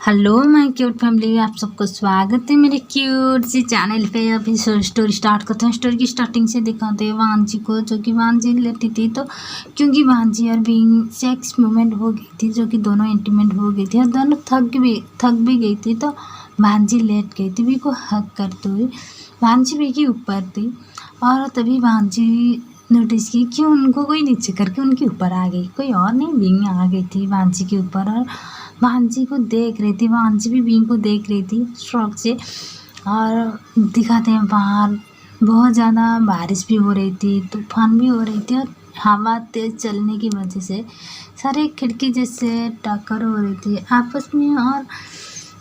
Hello my cute family, आप सबको स्वागत है मेरे क्यूट सी चैनल पे। अभी स्टोरी स्टार्ट करते हैं। स्टोरी की स्टार्टिंग से दिखाते हैं वांजी को, जो कि वांजी लेटी थी। तो क्योंकि वांजी और बीइंग सेक्स मोमेंट हो गई थी, जो कि दोनों इंटीमेट हो गई थी और दोनों थक भी गई थी। तो वांजी लेट गई थी बी को हक करते हुए। वांजी बी के ऊपर थी और तभी वांजी नोटिस की कि उनको कोई नीचे करके उनके ऊपर आ गई। कोई और नहीं, बीइंग आ गई थी वांजी के ऊपर और वांजी को देख रही थी। वांजी भी बीइंग को देख रही थी शौक से। और दिखाते हैं बाहर बहुत ज़्यादा बारिश भी हो रही थी, तूफान भी हो रही थी और हवा तेज़ चलने की वजह से सारे खिड़की जैसे टक्कर हो रही थी आपस में। और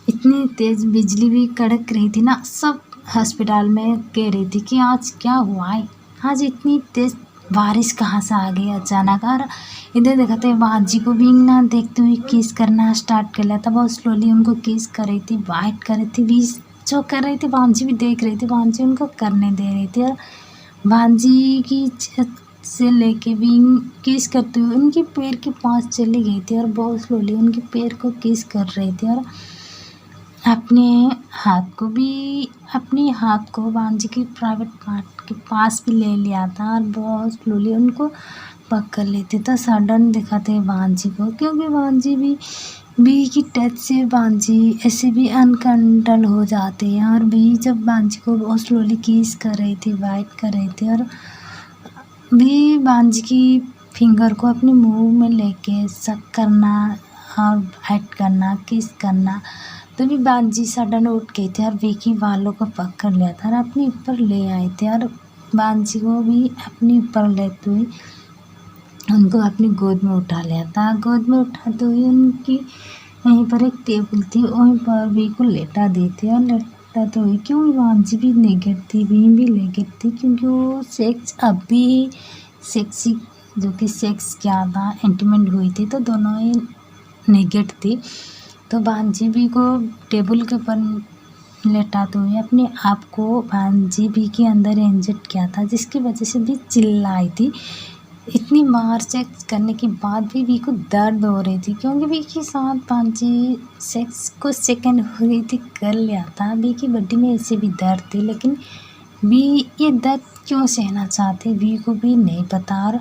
इतनी तेज़ बिजली भी कड़क रही थी ना, सब हॉस्पिटल में कह रही थी कि आज क्या हुआ है, आज इतनी तेज़ बारिश कहाँ से आ गई अचानक। और इधर दिखाते हैं वांजी को भी ना देखते हुए किस करना स्टार्ट कर लिया था। बहुत स्लोली उनको किस कर रही थी, बाइट कर रही थी। बीच जो कर रही थी वांजी भी देख रही थी, वांजी उनको करने दे रही थी। और वांजी की छत से लेके भी किस करते हुए उनके पैर के पास चली गई थी और बहुत स्लोली उनके पैर को किस कर रही थी। और अपने हाथ को वांजी की प्राइवेट पार्ट के पास भी ले लिया था और बहुत स्लोली उनको पकड़ लेते। तो सडन दिखाते हैं वांजी को, क्योंकि वांजी भी की टच से वांजी ऐसे भी अनकंट्रोल हो जाते हैं। और भी जब वांजी को बहुत स्लोली किस कर रही थी, वाइट कर रही थी और भी वांजी की फिंगर को अपने मुंह में लेके सक करना और वाइट करना, किस करना। तो भी वांजी सडन उठ गई थी और विकी बालों को पकड़ लिया था और अपने ऊपर ले आए थे। और वांजी को भी अपने ऊपर लेते हुए उनको अपनी गोद में उठा लिया था। गोद में उठाते हुए उनकी वहीं पर एक टेबल थी, वहीं पर वी को लेटा दी थी। और लेटाते हुए क्यों वांजी भी नेगेट थी, भी नेगेट थी, क्योंकि वो सेक्स अभी सेक्सी जो कि सेक्स किया था, इंटीमेट हुई थी, तो दोनों ही नेगेट थी। तो वांजी भी को टेबल के ऊपर लेटाते हुए अपने आप को वांजी भी के अंदर इंजेक्ट किया था, जिसकी वजह से भी चिल्लाई थी। इतनी बार सेक्स करने के बाद भी वी को दर्द हो रही थी, क्योंकि वी के साथ वांजी सेक्स को सेकंड हो रही थी कर लिया था। वी की बॉडी में ऐसे भी दर्द थी, लेकिन वी ये दर्द क्यों सहना चाहती वी को भी नहीं पता। और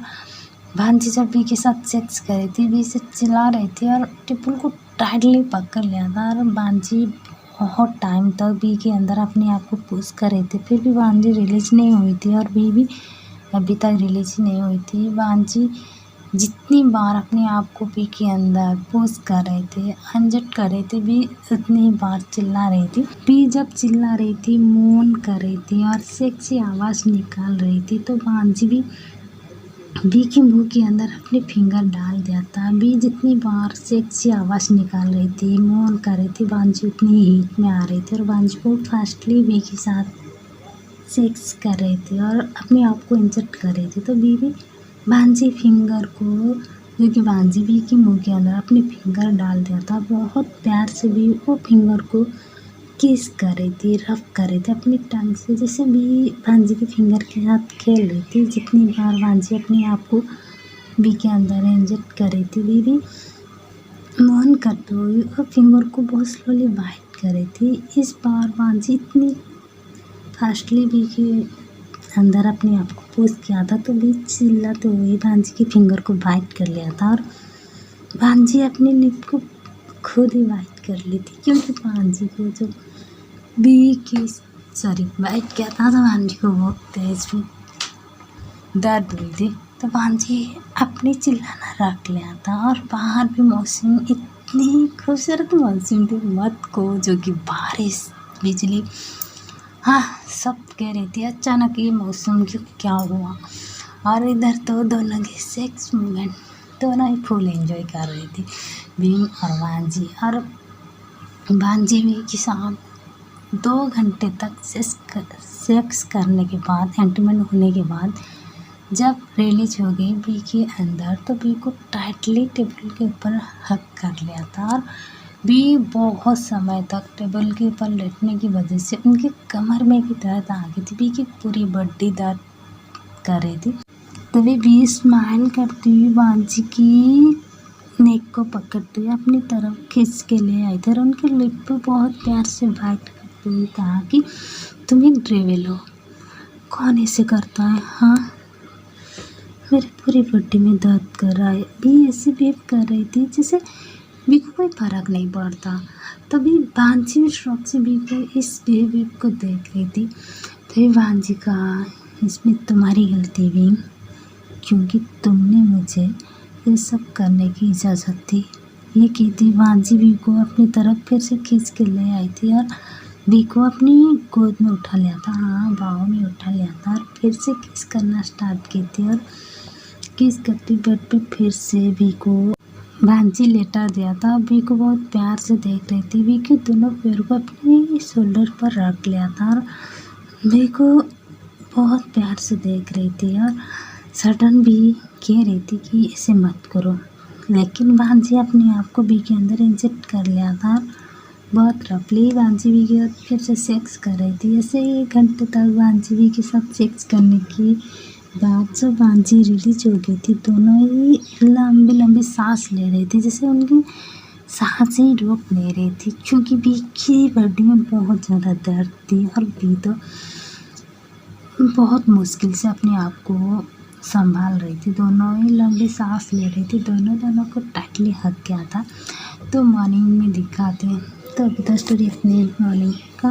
वांजी जब वी के साथ सेक्स कर रही थी, वी से चिल्ला रही थी और टिपुल को टाइटली पकड़ लिया था। और वांजी बहुत टाइम तक वी के अंदर अपने आप को पुश कर रही थी, फिर भी वांजी रिलीज नहीं हुई थी और वी भी अभी तक रिलीज नहीं हुई थी। वांजी जितनी बार अपने आप को वी के अंदर पुश कर रहे थे, इंजेक्ट कर रहे थे, वी उतनी बार चिल्ला रही थी। वी जब चिल्ला रही थी, मौन कर रही थी और सेक्सी आवाज़ निकाल रही थी, तो वांजी भी बी के मुंह के अंदर अपने फिंगर डाल दिया था। बी जितनी बार सेक्सी आवाज़ निकाल रही थी, मौन कर रही थी, वांजी उतनी हीट में आ रही थी और वांजी को फास्टली बी के साथ सेक्स कर रही थी और अपने आप को इंजेक्ट कर रही थी। तो बी भी वांजी फिंगर को, जो कि वांजी बी के मुंह के अंदर अपने फिंगर डाल दिया था, बहुत प्यार से भी वो फिंगर को किस कर रही थी, रफ कर रही थी अपनी टंग से, जैसे भी वांजी के फिंगर के साथ खेल रही थी। जितनी बार वांजी अपने आप को बी के अंदर इंजेक्ट कर रही थी, बी भी मौन करते हुए और फिंगर को बहुत स्लोली बाइट कर रही थी। इस बार वांजी इतनी फास्टली बी के अंदर अपने आप को पुश किया था, तो बी चिल्लाते हुए वांजी की फिंगर को बाइट कर लिया था। और वांजी अपनी लिप को खुद ही बाइट कर ली थी, क्योंकि वांजी को जो बी की बाइट किया था, तो वांजी को बहुत तेज भी दर्द हुई थी। तो वांजी अपनी चिल्लाना रख लिया था। और बाहर भी मौसम इतनी खूबसूरत मौसम थी, मत को, जो कि बारिश, बिजली, हाँ, सब कह रही थी अचानक ये मौसम क्यों क्या हुआ। और इधर तो दोनों के सेक्स मोमेंट दोनों ही फुल एंजॉय कर रही थी, बीइंग और वांजी। और वांजी भी के साथ 2 घंटे तक सेक्स करने के बाद, इंटीमेट होने के बाद जब रिलीज हो गई बी के अंदर, तो बी को टाइटली टेबल के ऊपर हक कर लिया था। और बी बहुत समय तक टेबल के ऊपर लेटने की वजह से उनकी कमर में भी दर्द आ गई थी, बी की पूरी बॉडी दर्द कर रही थी। तभी बी स्माइल करती हुई वांजी की नेक को पकड़ते हुए अपनी तरफ खींच के ले आई थी और उनके लिप पे बहुत प्यार से बाइट करते हुए कहा कि तुम एक ड्रेविल हो, कौन ऐसे करता है। हाँ, मेरे पूरी बॉडी में दर्द कर रहा है। भी ऐसे बिहेव कर रही थी जैसे बी को कोई फर्क नहीं पड़ता। तभी वांजी भी शौक से बी को इस बिहेवियर को देख रही थी। तभी वांजी कहा, इसमें तुम्हारी गलती भी, क्योंकि तुमने मुझे ये सब करने की इजाज़त दी। ये कहती वांजी बी को अपनी तरफ फिर से खींच के ले आई थी और बी को अपनी गोद में उठा लिया था। हाँ, बाहों में उठा लिया था और फिर से किस करना स्टार्ट की थी और किस करती बेड पे फिर से बी को वांजी लेटा दिया था। बी को बहुत प्यार से देख रही थी। बी के दोनों पैर को अपने शोल्डर पर रख लिया था और बी को बहुत प्यार से देख रही थी और सडन भी कह रही थी कि ऐसे मत करो, लेकिन वांजी अपने आप को बी के अंदर इंजेक्ट कर लिया था। बहुत रफली वांजी बी के साथ फिर से सेक्स कर रही थी। ऐसे 1 घंटे तक वांजी बी के साथ सेक्स करने की बाद जब वांजी रिलीज हो गई थी, दोनों ही लंबी लंबी सांस ले रही थी, जैसे उनकी सांस ही रोक नहीं रही थी, क्योंकि बी की बॉडी में बहुत ज़्यादा दर्द थी और बी तो बहुत मुश्किल से अपने आप को संभाल रही थी। दोनों ही लंबी सांस ले रही थी, दोनों को टाइटली हग किया था। तो मॉर्निंग में दिखाते हैं। तो अभी द स्टोरी अपनी मॉर्निंग का